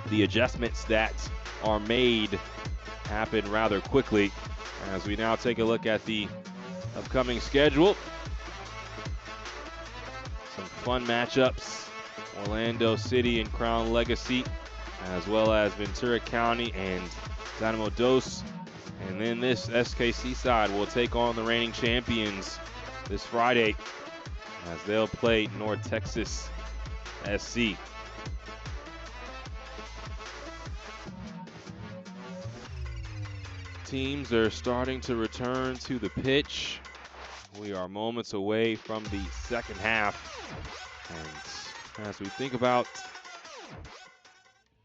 the adjustments that are made happen rather quickly. As we now take a look at the upcoming schedule. Some fun matchups. Orlando City and Crown Legacy, as well as Ventura County and Dynamo Dos. And then this SKC side will take on the reigning champions this Friday as they'll play North Texas SC. Teams are starting to return to the pitch. We are moments away from the second half. And as we think about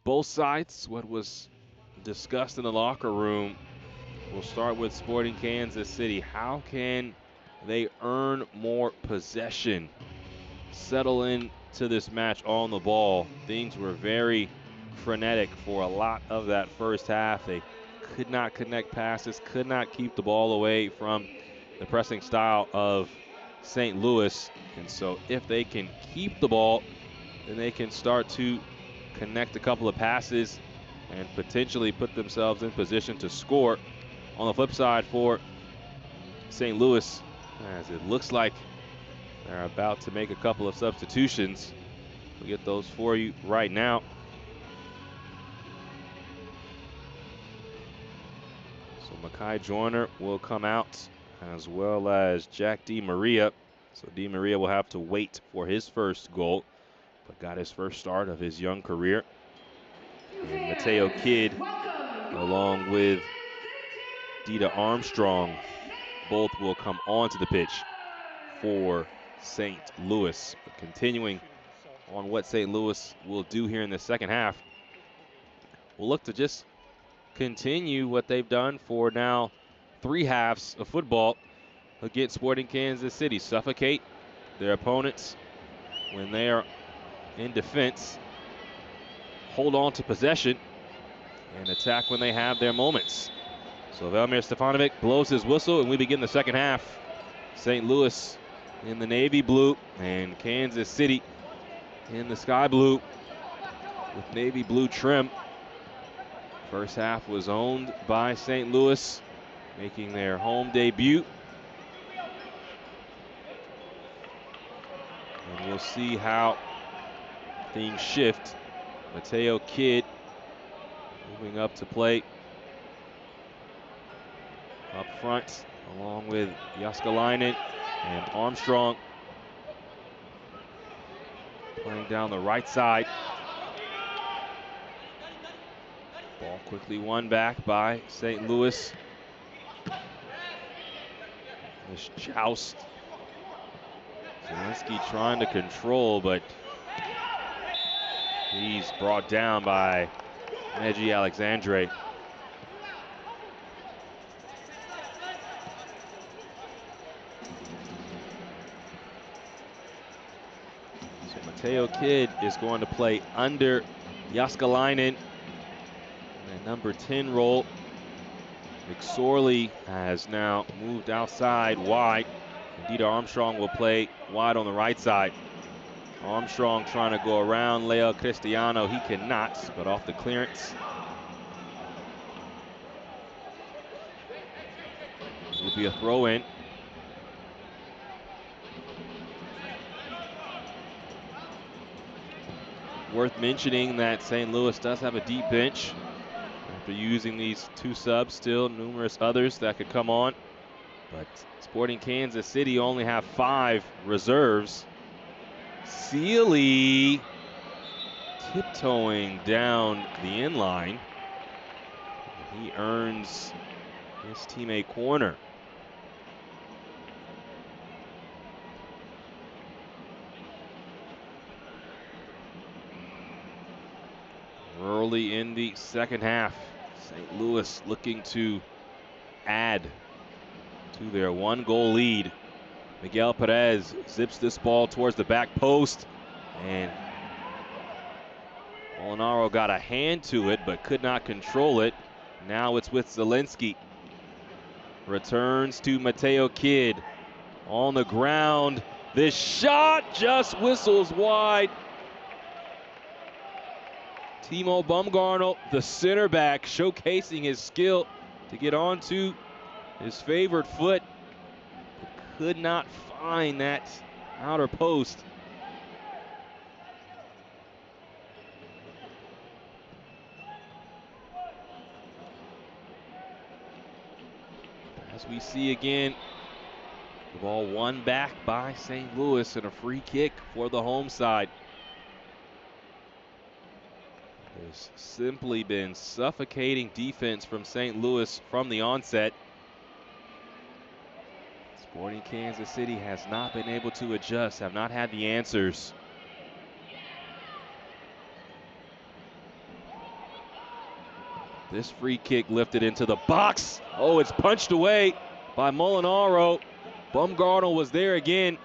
both sides, what was discussed in the locker room, we'll start with Sporting Kansas City. How can they earn more possession, settle into this match on the ball? Things were very frenetic for a lot of that first half. They could not connect passes, could not keep the ball away from the pressing style of St. Louis. And so if they can keep the ball, then they can start to connect a couple of passes and potentially put themselves in position to score. On the flip side for St. Louis, as it looks like they're about to make a couple of substitutions. We'll get those for you right now. So Makai Joyner will come out, as well as Jack DiMaria. So DiMaria will have to wait for his first goal, but got his first start of his young career. And Mateo Kidd, along with Dita Armstrong, both will come onto the pitch for St. Louis. But continuing on what St. Louis will do here in the second half, we'll look to just continue what they've done for now 3 halves of football against Sporting Kansas City. Suffocate their opponents when they are in defense, hold on to possession, and attack when they have their moments. So Velmir Stefanovic blows his whistle, and we begin the second half. St. Louis in the navy blue and Kansas City in the sky blue with navy blue trim. First half was owned by St. Louis, making their home debut. And we'll see how things shift. Mateo Kidd moving up to play up front, along with Jaskalainen and Armstrong playing down the right side. Ball quickly won back by St. Louis. This joust. Zelensky trying to control, but he's brought down by Meji Alexandre. So Mateo Kidd is going to play under Jaskalainen. The number 10 role. McSorley has now moved outside wide. Dita Armstrong will play wide on the right side. Armstrong trying to go around Leo Cristiano. He cannot, but off the clearance. Will be a throw in. Worth mentioning that St. Louis does have a deep bench. After using these 2 subs, still numerous others that could come on. But Sporting Kansas City only have 5 reserves. Sealy tiptoeing down the inline. He earns his team a corner. Early in the second half, St. Louis looking to add to their 1-goal lead. Miguel Perez zips this ball towards the back post, and Molinaro got a hand to it but could not control it. Now it's with Zelensky. Returns to Mateo Kidd on the ground. This shot just whistles wide. Timo Baumgartl, the center back, showcasing his skill to get onto his favored foot. Could not find that outer post. As we see again, the ball won back by St. Louis and a free kick for the home side. There's simply been suffocating defense from St. Louis from the onset. Sporting Kansas City has not been able to adjust, have not had the answers. This free kick lifted into the box. Oh, it's punched away by Molinaro. Baumgartl was there again.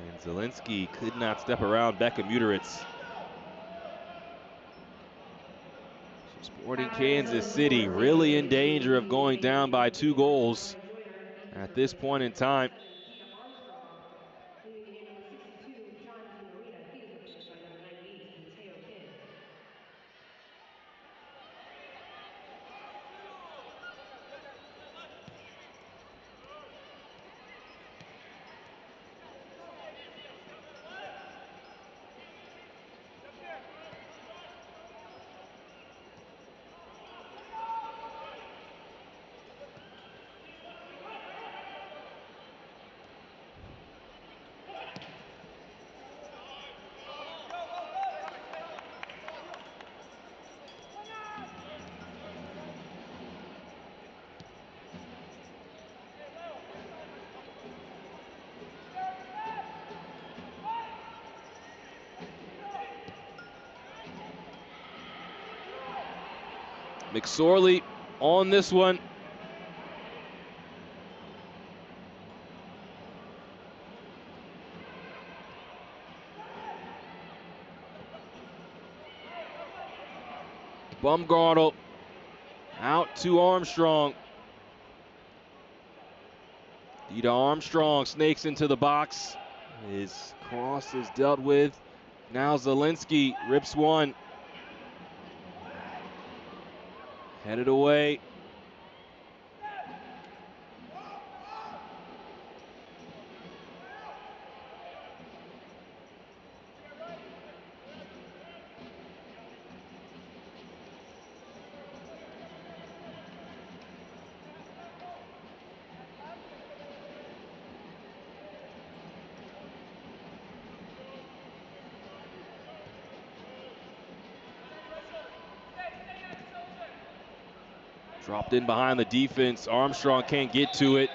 And Zielinski could not step around Beckham Uteritz. Sporting Kansas City really in danger of going down by 2 goals at this point in time. McSorley on this one. Baumgartl out to Armstrong. Dita Armstrong snakes into the box. His cross is dealt with. Now Zielinski rips one. Headed away. Dropped in behind the defense. Armstrong can't get to it.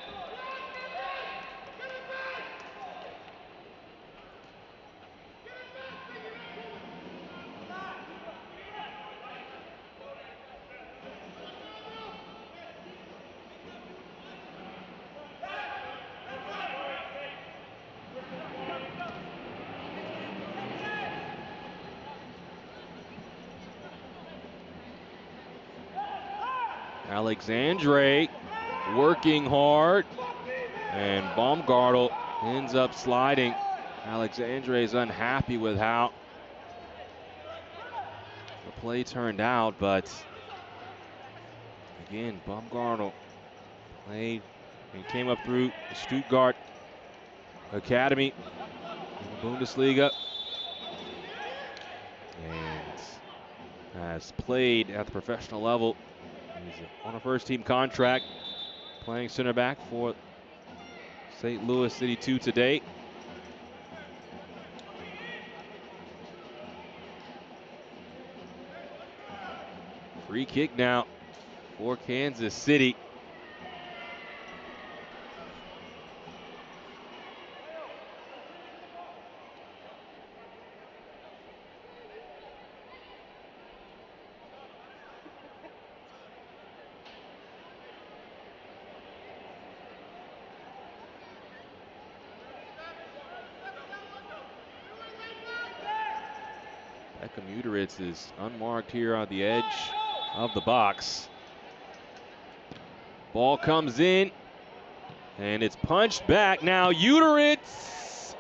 Alexandre working hard, and Baumgartl ends up sliding. Alexandre is unhappy with how the play turned out, but again, Baumgartl played and came up through the Stuttgart Academy in the Bundesliga and has played at the professional level. He's on a first-team contract, playing center back for St. Louis City 2 today. Free kick now for Kansas City. Beckham Uteritz is unmarked here on the edge of the box. Ball comes in, and it's punched back. Now Uteritz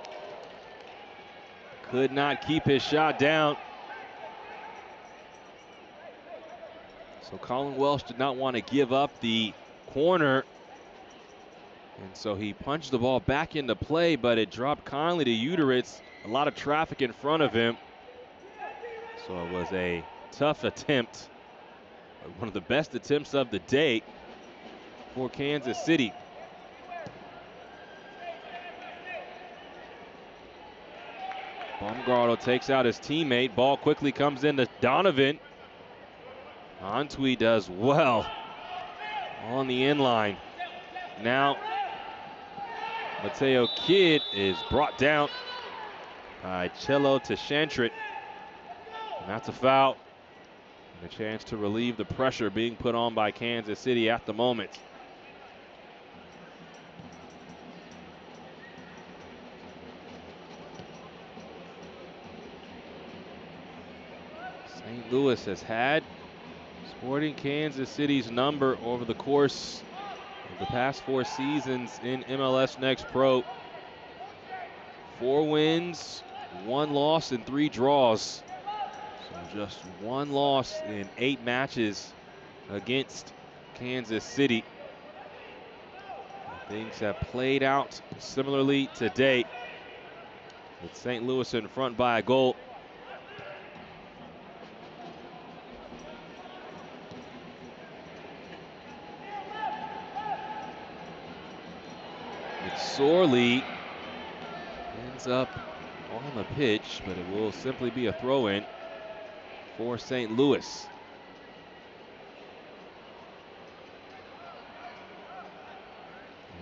Could not keep his shot down. So Colin Welsh did not want to give up the corner. And so he punched the ball back into play, but it dropped kindly to Uteritz. A lot of traffic in front of him. So it was a tough attempt. One of the best attempts of the day for Kansas City. Baumgartl takes out his teammate. Ball quickly comes into Donovan. Antwi does well on the inline. Now Mateo Kidd is brought down by Cello Tshantrit. And that's a foul. And a chance to relieve the pressure being put on by Kansas City at the moment. St. Louis has had Sporting Kansas City's number over the course of the past 4 seasons in MLS Next Pro. 4 wins, 1 loss, and 3 draws. So just 1 loss in 8 matches against Kansas City. Things have played out similarly today, with St. Louis in front by a goal. McSorley ends up on the pitch, but it will simply be a throw-in for St. Louis.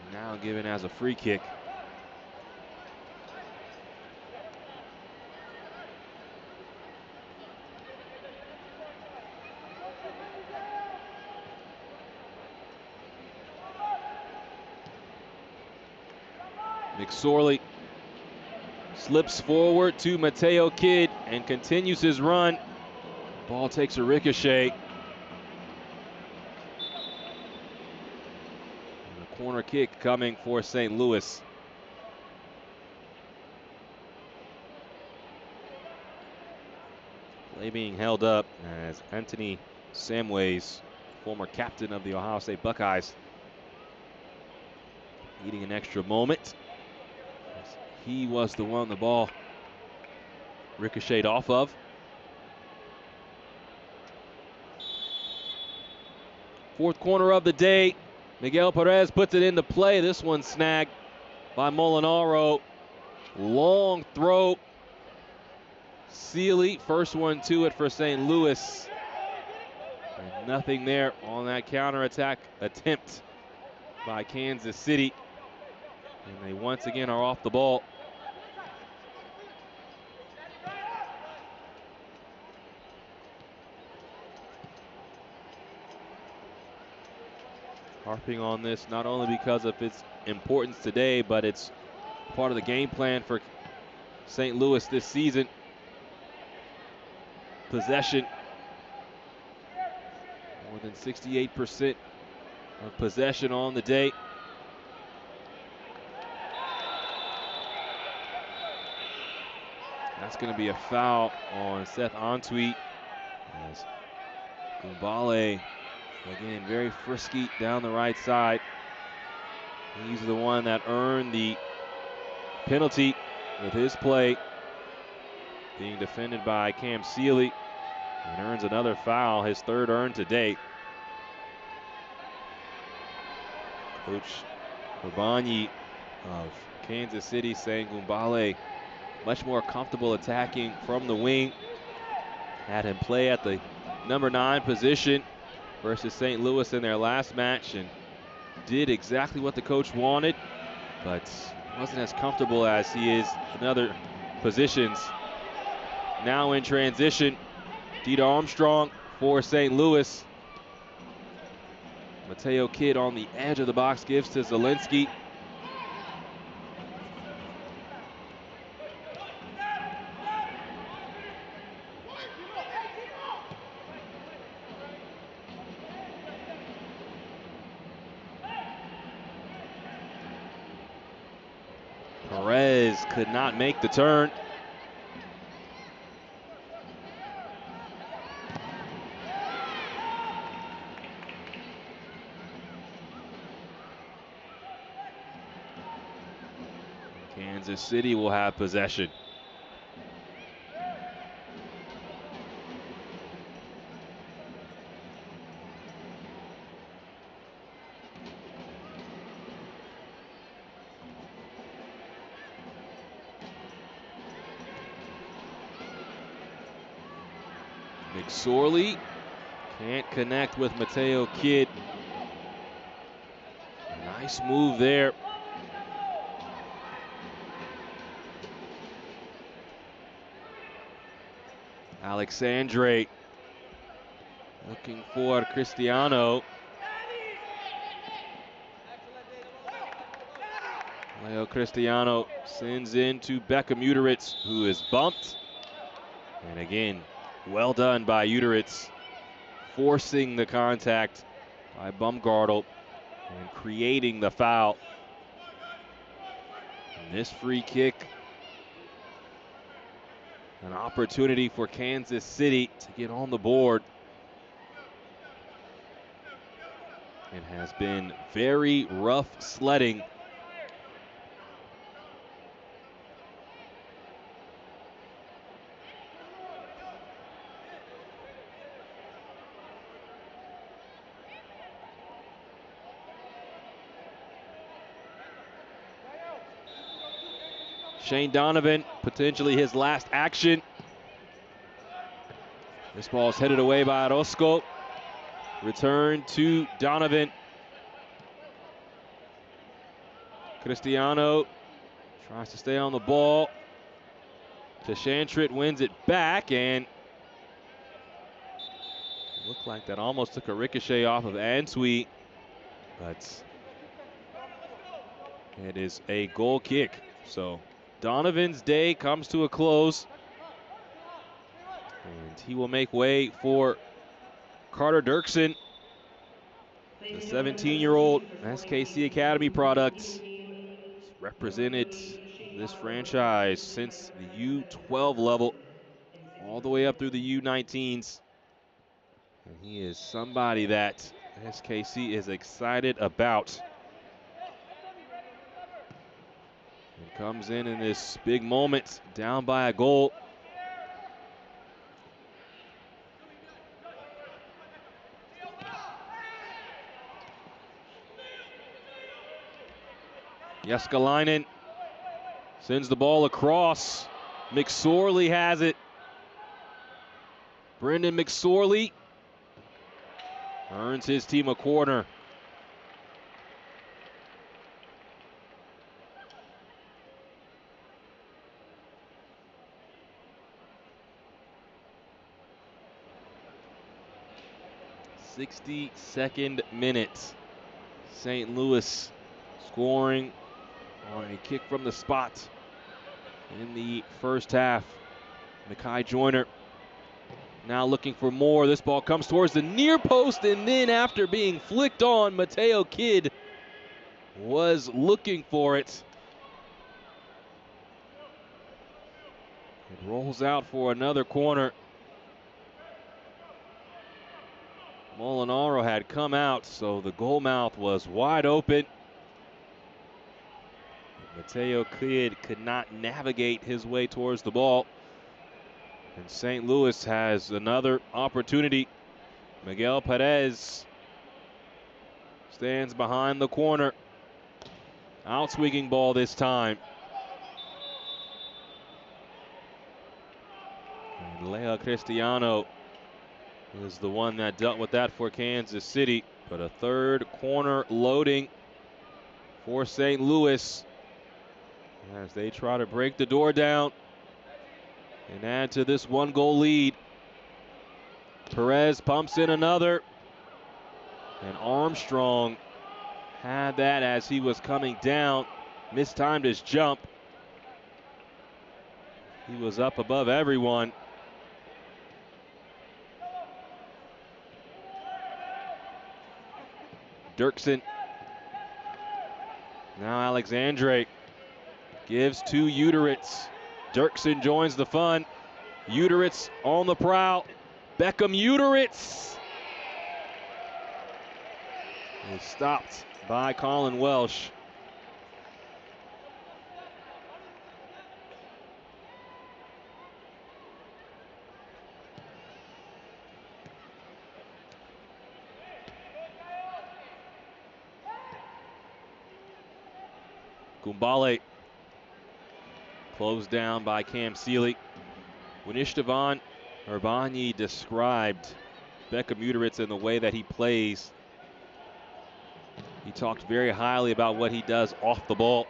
And now given as a free kick. McSorley slips forward to Mateo Kidd and continues his run. Ball takes a ricochet. And a corner kick coming for St. Louis. Play being held up as Anthony Samways, former captain of the Ohio State Buckeyes, needing an extra moment. He was the one the ball ricocheted off of. Fourth corner of the day. Miguel Perez puts it into play. This one snagged by Molinaro. Long throw. Sealy, first one to it for St. Louis. And nothing there on that counterattack attempt by Kansas City. And they once again are off the ball. Harping on this not only because of its importance today, but it's part of the game plan for St. Louis this season. Possession, more than 68% of possession on the day. That's going to be a foul on Seth Antwi, as Gumbale, again, very frisky down the right side. He's the one that earned the penalty with his play, being defended by Cam Sealy, and earns another foul, his 3rd earned today. Coach Urbani of Kansas City saying Gumbale much more comfortable attacking from the wing. Had him play at the number 9 position versus St. Louis in their last match, and did exactly what the coach wanted, but wasn't as comfortable as he is in other positions. Now in transition, Dieter Armstrong for St. Louis. Mateo Kidd on the edge of the box gives to Zielinski. Perez could not make the turn. Kansas City will have possession. McSorley can't connect with Mateo Kidd. Nice move there. Alexandre looking for Cristiano. Leo Cristiano sends in to Beckham Uteritz, who is bumped. And again, well done by Uteritz, forcing the contact by Baumgartel and creating the foul. And this free kick, an opportunity for Kansas City to get on the board. It has been very rough sledding. Shane Donovan, potentially his last action. This ball is headed away by Orozco. Return to Donovan. Cristiano tries to stay on the ball. Tashantrit wins it back, and it looked like that almost took a ricochet off of Antwi, but it is a goal kick. So Donovan's day comes to a close, and he will make way for Carter Dirksen, the 17-year-old SKC Academy product. Represented this franchise since the U12 level, all the way up through the U19s. And he is somebody that SKC is excited about. And comes in this big moment, down by a goal. Jeskalainen sends the ball across. McSorley has it. Brendan McSorley earns his team a corner. '62nd minute. St. Louis scoring on a kick from the spot in the first half. Mekhi Joyner now looking for more. This ball comes towards the near post, and then after being flicked on, Mateo Kidd was looking for it. It rolls out for another corner. Molinaro had come out, so the goal mouth was wide open. Mateo Kidd could not navigate his way towards the ball. And St. Louis has another opportunity. Miguel Perez stands behind the corner. Outswinging ball this time. And Leo Cristiano is the one that dealt with that for Kansas City. But a third corner loading for St. Louis as they try to break the door down and add to this one-goal lead. Perez pumps in another, and Armstrong had that as he was coming down, mistimed his jump. He was up above everyone. Dirksen. Now Alexandre gives to Uteritz. Dirksen joins the fun. Uteritz on the prowl. Beckham Uteritz is stopped by Colin Welsh. Gumbale closed down by Cam Seeley. When Istvan Herbanyi described Beckham Uteritz and the way that he plays, he talked very highly about what he does off the ball.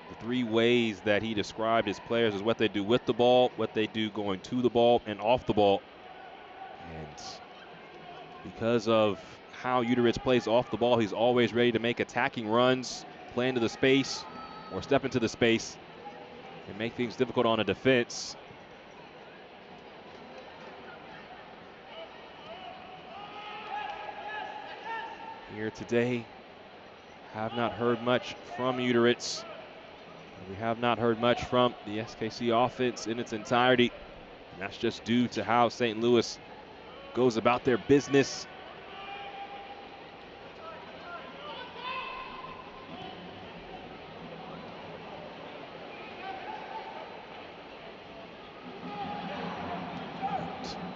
The three ways that he described his players is what they do with the ball, what they do going to the ball, and off the ball. And because of how Uteritz plays off the ball, he's always ready to make attacking runs, play into the space, or step into the space and make things difficult on a defense. Here today, have not heard much from Uteritz. We have not heard much from the SKC offense in its entirety. And that's just due to how St. Louis goes about their business.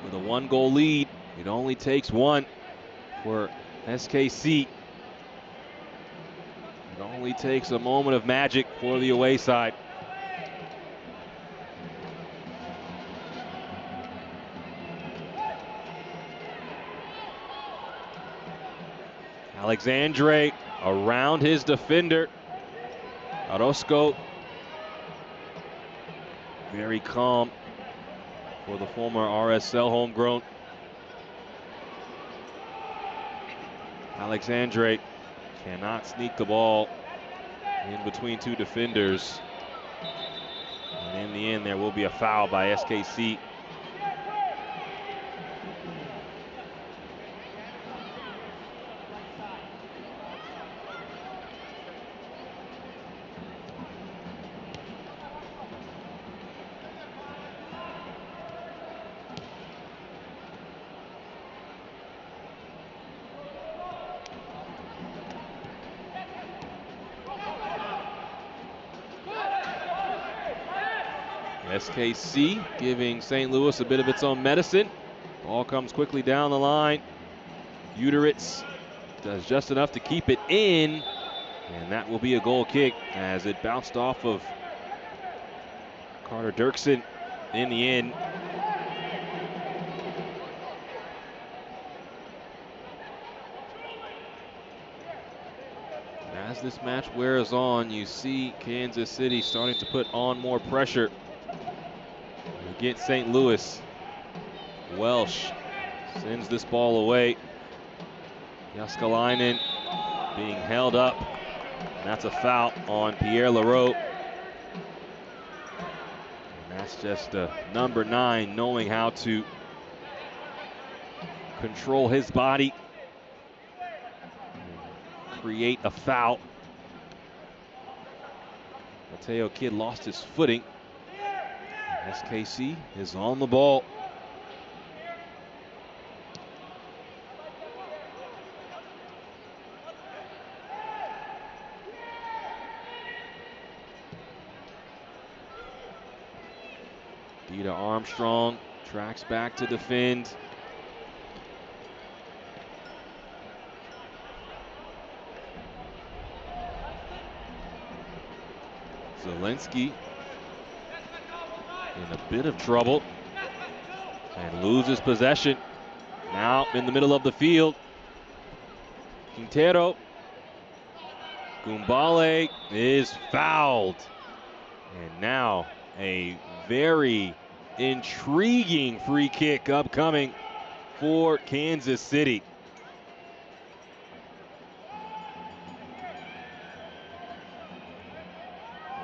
With a 1-goal lead, it only takes one for SKC. It only takes a moment of magic for the away side. Alexandre around his defender. Orozco very calm for the former RSL homegrown. Alexandre cannot sneak the ball in between two defenders. And in the end, there will be a foul by SKC. SKC giving St. Louis a bit of its own medicine. Ball comes quickly down the line. Uteritz does just enough to keep it in, and that will be a goal kick as it bounced off of Carter Dirksen in the end. As this match wears on, you see Kansas City starting to put on more pressure against St. Louis. Welsh sends this ball away. Jaskalainen being held up. And that's a foul on Pierre Leroux. And that's just number 9 knowing how to control his body, create a foul. Mateo Kidd lost his footing. SKC is on the ball. Dita Armstrong tracks back to defend. Zelensky in a bit of trouble and loses possession. Now in the middle of the field. Quintero. Gumbale is fouled. And now a very intriguing free kick upcoming for Kansas City.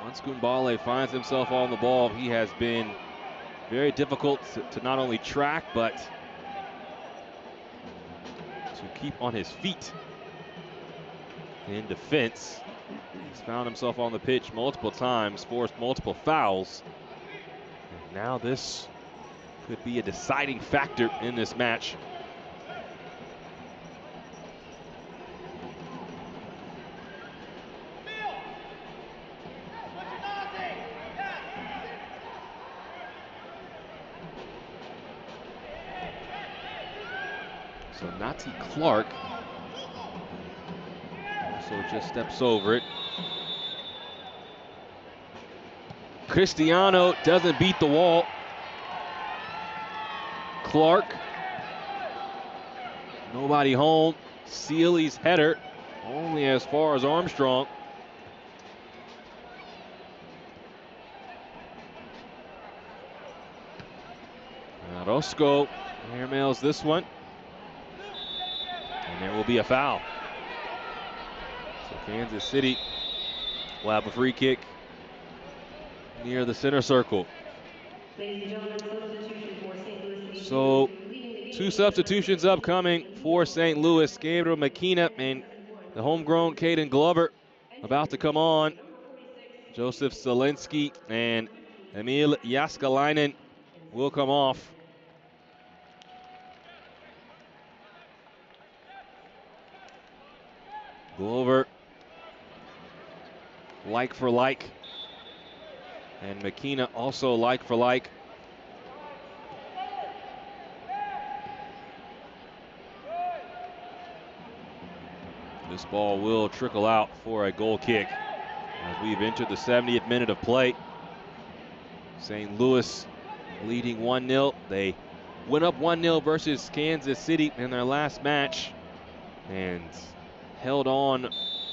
Once Gumbale finds himself on the ball, he has been very difficult to not only track, but to keep on his feet in defense. He's found himself on the pitch multiple times, forced multiple fouls. And now this could be a deciding factor in this match. So Nati Clark also just steps over it. Cristiano doesn't beat the wall. Clark, nobody home. Sealy's header, only as far as Armstrong. Orozco airmails this one. And there will be a foul. So Kansas City will have a free kick near the center circle. So 2 substitutions upcoming for St. Louis. Gabriel McKenna and the homegrown Caden Glover about to come on. Joseph Zielinski and Emil Jaskalainen will come off. Glover, like for like. And McKenna also like for like. This ball will trickle out for a goal kick as we've entered the 70th minute of play. St. Louis leading 1-0. They went up 1-0 versus Kansas City in their last match and held on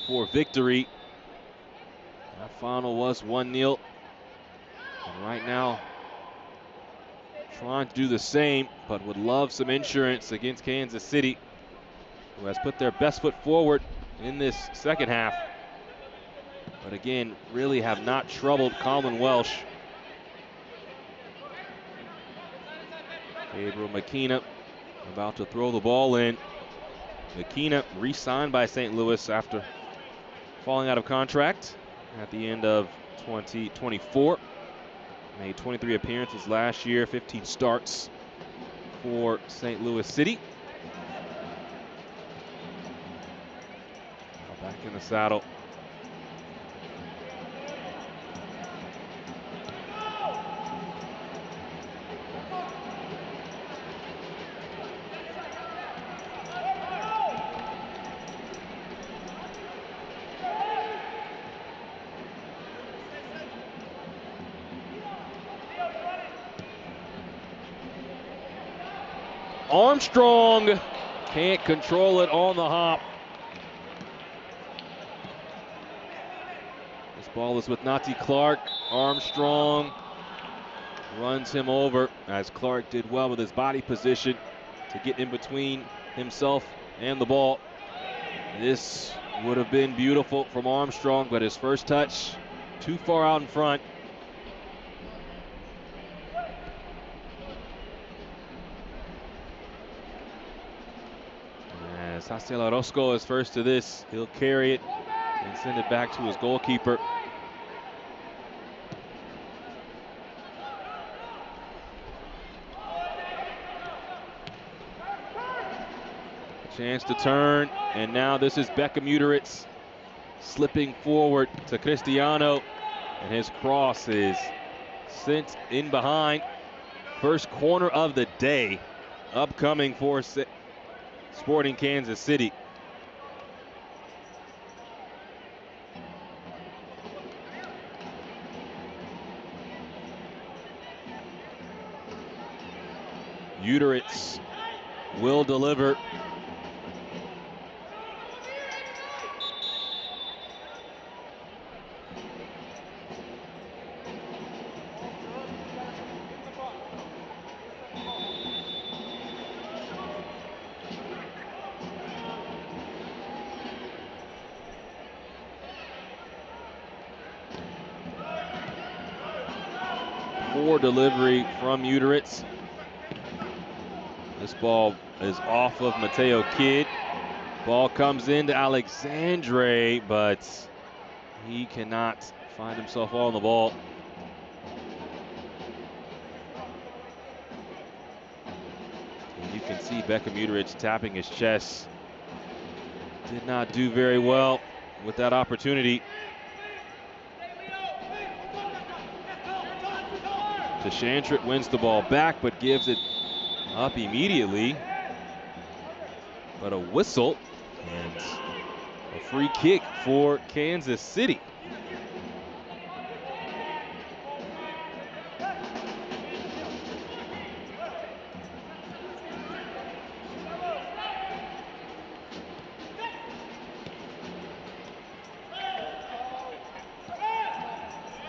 for victory. That final was 1-0. And right now, trying to do the same, but would love some insurance against Kansas City, who has put their best foot forward in this second half. But again, really have not troubled Colin Welsh. Gabriel McKenna about to throw the ball in. McKenna re-signed by St. Louis after falling out of contract at the end of 2024. Made 23 appearances last year, 15 starts for St. Louis City. Now back in the saddle. Armstrong can't control it on the hop. This ball is with Nati Clark. Armstrong runs him over as Clark did well with his body position to get in between himself and the ball. This would have been beautiful from Armstrong, but his first touch too far out in front. As Hastiel Orozco is first to this, he'll carry it and send it back to his goalkeeper. Chance to turn, and now this is Beckham Uteritz slipping forward to Cristiano, and his cross is sent in behind. First corner of the day upcoming for Sporting Kansas City. Uteritz will deliver. Poor delivery from Uteritz. This ball is off of Mateo Kidd. Ball comes into Alexandre, but he cannot find himself on the ball. And you can see Beckham Uteritz tapping his chest. Did not do very well with that opportunity. Shantrit wins the ball back, but gives it up immediately. But a whistle and a free kick for Kansas City.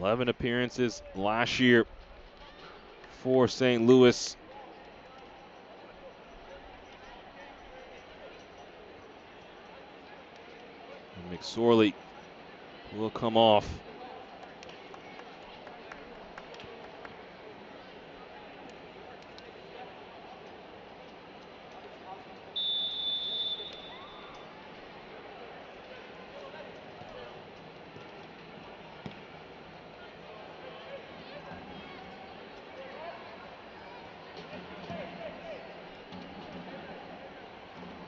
11 appearances last year for St. Louis. And McSorley will come off.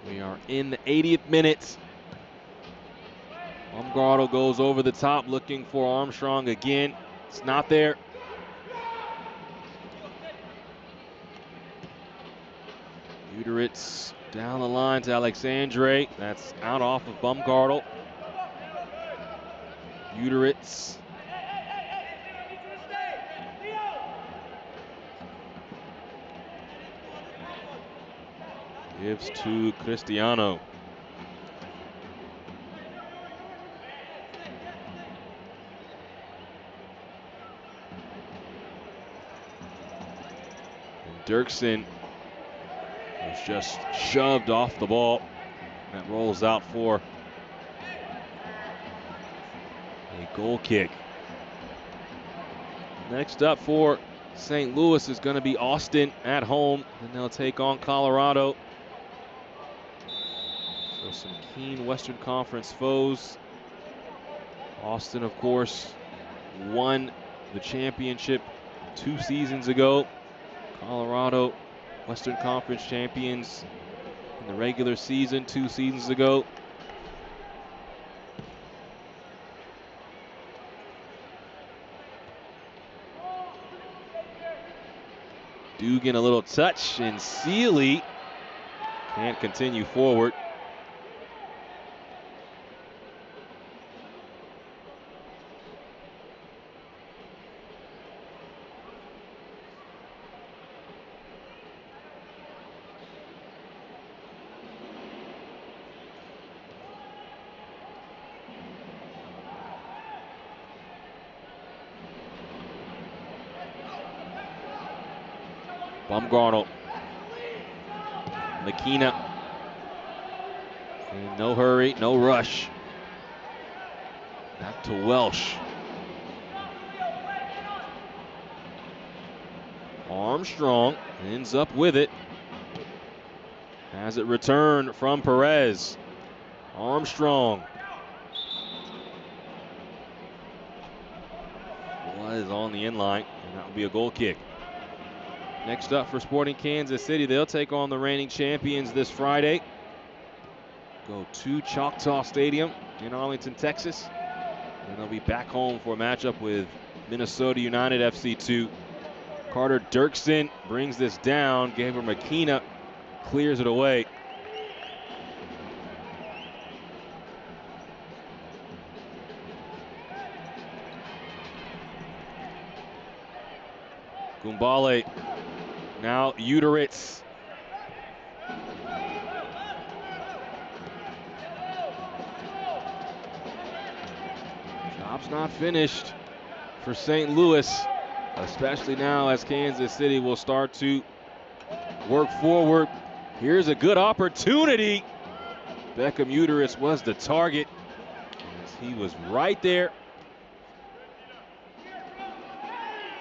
We are in the 80th minute. Baumgartel goes over the top looking for Armstrong again. It's not there. Uteritz down the line to Alexandre. That's out off of Baumgartel. Uteritz. Gives to Cristiano. And Dirksen was just shoved off the ball. That rolls out for a goal kick. Next up for St. Louis is going to be Austin at home, and they'll take on Colorado. So some keen Western Conference foes. Austin, of course, won the championship 2 seasons ago. Colorado, Western Conference champions in the regular season 2 seasons ago. Dugan a little touch, and Sealy can't continue forward. Baumgartel. Makina. In no hurry, no rush. Back to Welsh. Armstrong ends up with it. Has it returned from Perez. Armstrong was on the inline, and that will be a goal kick. Next up for Sporting Kansas City, they'll take on the reigning champions this Friday. Go to Choctaw Stadium in Arlington, Texas. And they'll be back home for a matchup with Minnesota United FC2. Carter Dirksen brings this down. Gabriel Makina clears it away. Gumbale. Now Uteritz. Job's not finished for St. Louis, especially now as Kansas City will start to work forward. Here's a good opportunity. Beckham Uteritz was the target. He was right there.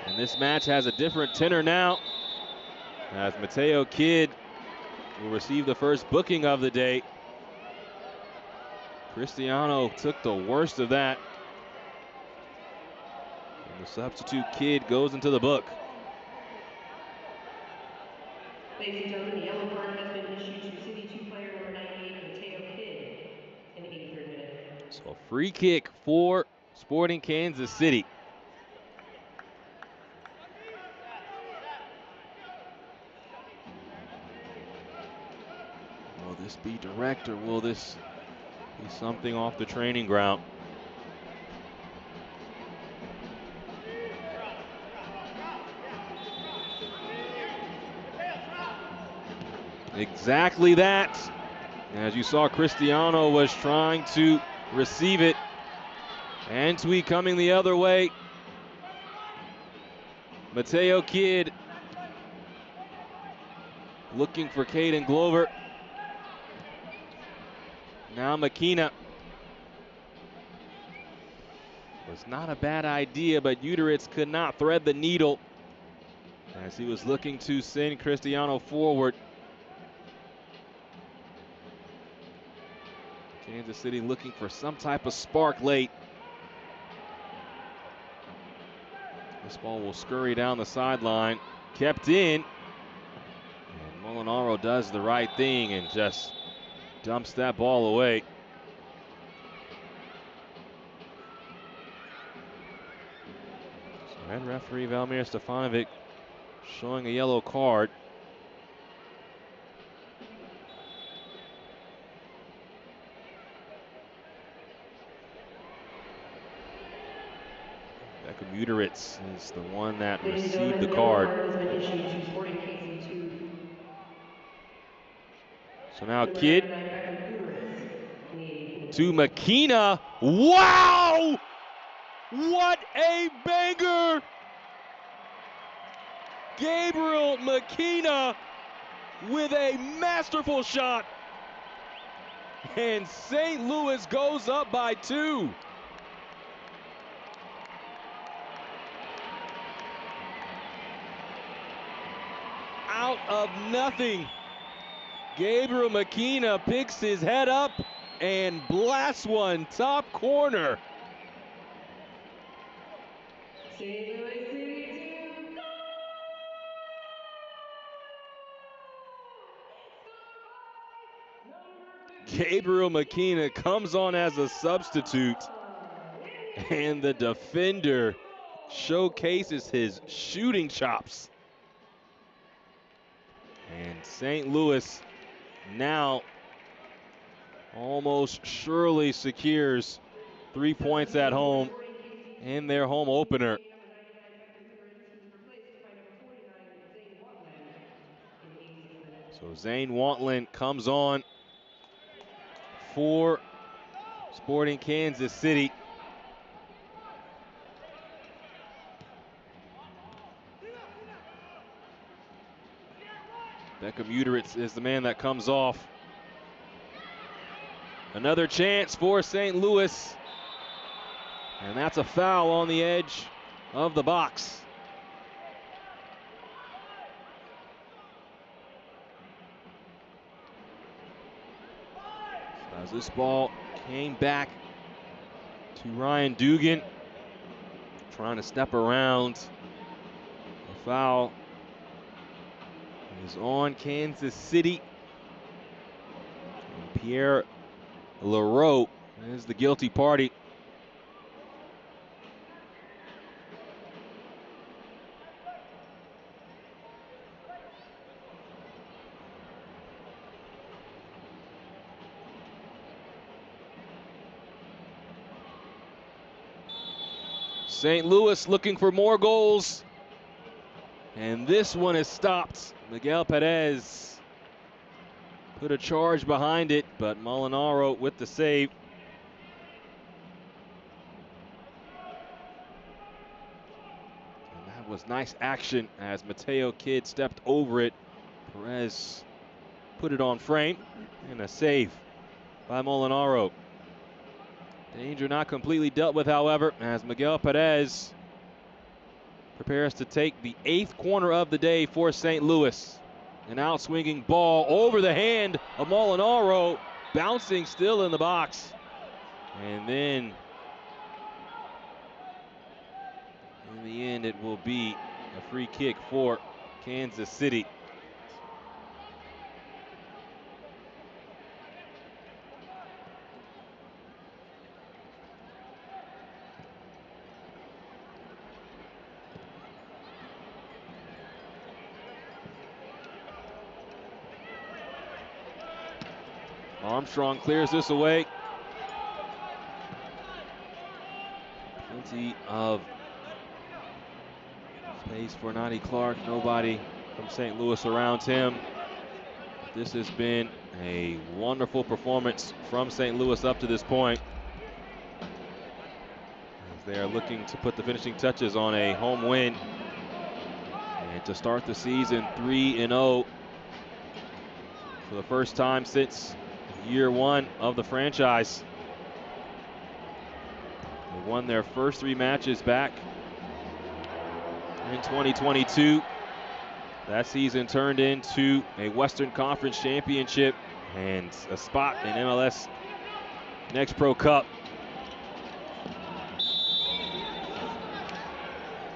And this match has a different tenor now, as Mateo Kidd will receive the first booking of the day. Cristiano took the worst of that. And the substitute Kidd goes into the book. Ladies and gentlemen, the yellow card has been issued to City 2 player number 98, Mateo Kidd, in the 83rd minute. So a free kick for Sporting Kansas City. Will this be direct, or will this be something off the training ground? Exactly that. As you saw, Cristiano was trying to receive it. Antwi coming the other way. Mateo Kidd looking for Caden Glover. Now Makina. Was not a bad idea, but Uteritz could not thread the needle as he was looking to send Cristiano forward. Kansas City looking for some type of spark late. This ball will scurry down the sideline, kept in. And Molinaro does the right thing and just dumps that ball away. So head referee Valmir Stefanovic showing a yellow card. Beckham Uteritz is the one that received the card. So now Kidd to Makina. Wow! What a banger! Gabriel Makina with a masterful shot. And St. Louis goes up by 2. Out of nothing, Gabriel Makina picks his head up and blasts one top corner. Gabriel Makina comes on as a substitute, and the defender showcases his shooting chops. And St. Louis now almost surely secures 3 points at home in their home opener. So Zane Wantland comes on for Sporting Kansas City. Beckham Uteritz is the man that comes off. Another chance for St. Louis. And that's a foul on the edge of the box. So as this ball came back to Ryan Dugan, trying to step around. The foul is on Kansas City. And Pierre Leroux is the guilty party. St. Louis looking for more goals. And this one is stopped. Miguel Perez put a charge behind it, but Molinaro with the save. And that was nice action as Mateo Kidd stepped over it. Perez put it on frame, and a save by Molinaro. Danger not completely dealt with, however, as Miguel Perez prepares to take the 8th corner of the day for St. Louis. An out-swinging ball over the hand of Molinaro, bouncing still in the box. And then, in the end, it will be a free kick for Kansas City. Armstrong clears this away. Plenty of space for Nani Clark. Nobody from St. Louis around him. This has been a wonderful performance from St. Louis up to this point, as they are looking to put the finishing touches on a home win And to start the season 3-0 for the first time since year one of the franchise. They won their first 3 matches back in 2022. That season turned into a Western Conference championship and a spot in MLS Next Pro Cup.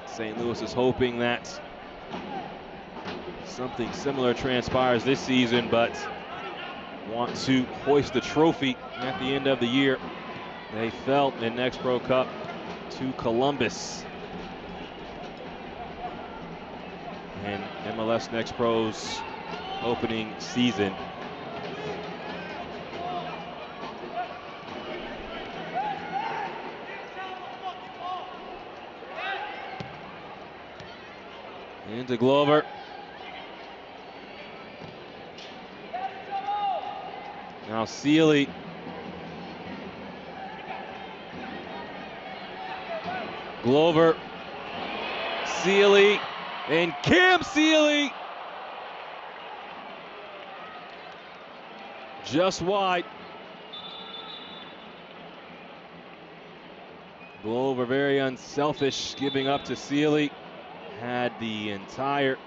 St. Louis is hoping that something similar transpires this season, but want to hoist the trophy at the end of the year. They fell in Next Pro Cup to Columbus. And MLS Next Pro's opening season. Into Glover. Now Sealy. Glover. Sealy. And Cam Sealy. Just wide. Glover very unselfish, giving up to Sealy. Had the entire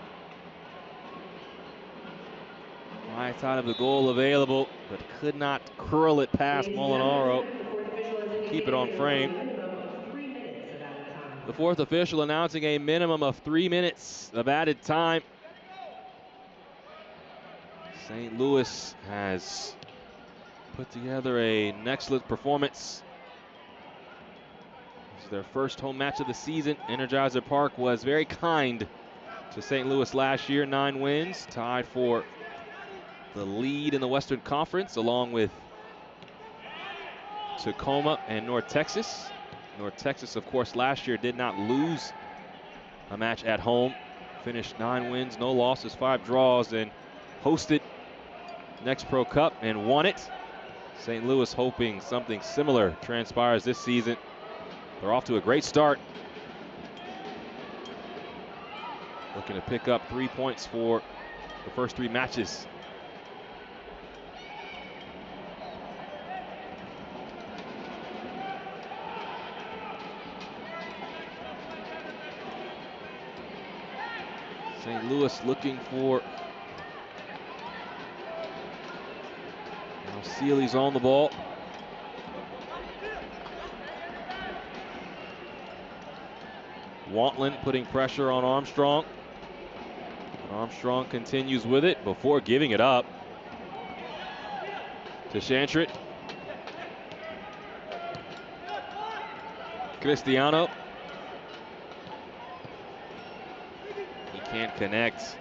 right side of the goal available, but could not curl it past Molinaro. Keep it on frame. The fourth official announcing a minimum of 3 minutes of added time. St. Louis has put together an excellent performance. This is their first home match of the season. Energizer Park was very kind to St. Louis last year. 9 wins, tied for the lead in the Western Conference, along with Tacoma and North Texas. North Texas, of course, last year did not lose a match at home. Finished 9 wins, no losses, 5 draws, and hosted Next Pro Cup and won it. St. Louis hoping something similar transpires this season. They're off to a great start. Looking to pick up 3 points for the first 3 matches. St. Louis looking for. Now Sealy's on the ball. Wantland putting pressure on Armstrong. Armstrong continues with it before giving it up to Shantrit. Cristiano. He can't connect.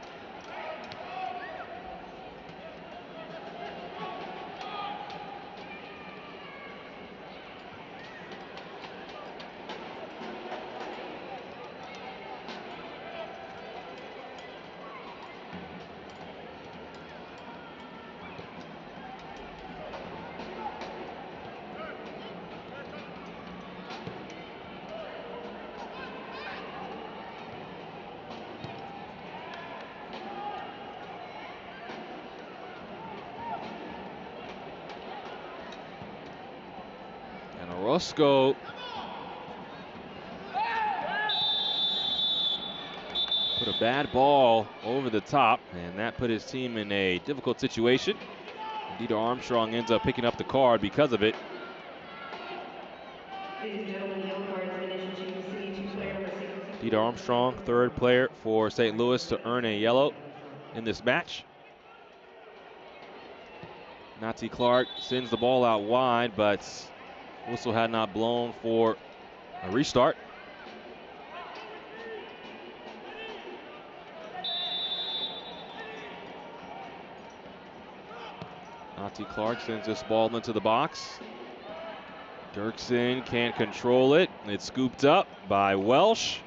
Orozco put a bad ball over the top, and that put his team in a difficult situation. Dieter Armstrong ends up picking up the card because of it. Dieter Armstrong, 3rd player for St. Louis to earn a yellow in this match. Nazi Clark sends the ball out wide, but whistle had not blown for a restart. Nazi Clark sends this ball into the box. Dirksen can't control it. It's scooped up by Welsh.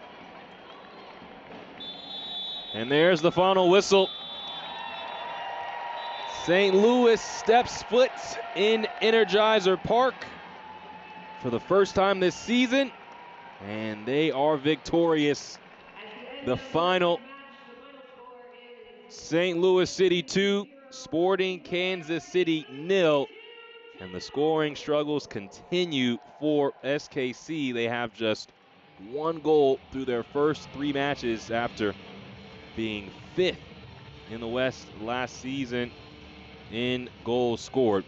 And there's the final whistle. St. Louis steps foot in Energizer Park for the first time this season, and they are victorious. The final St. Louis City 2, Sporting Kansas City 0. And the scoring struggles continue for SKC. They have just 1 goal through their first 3 matches after being 5th in the West last season in goals scored.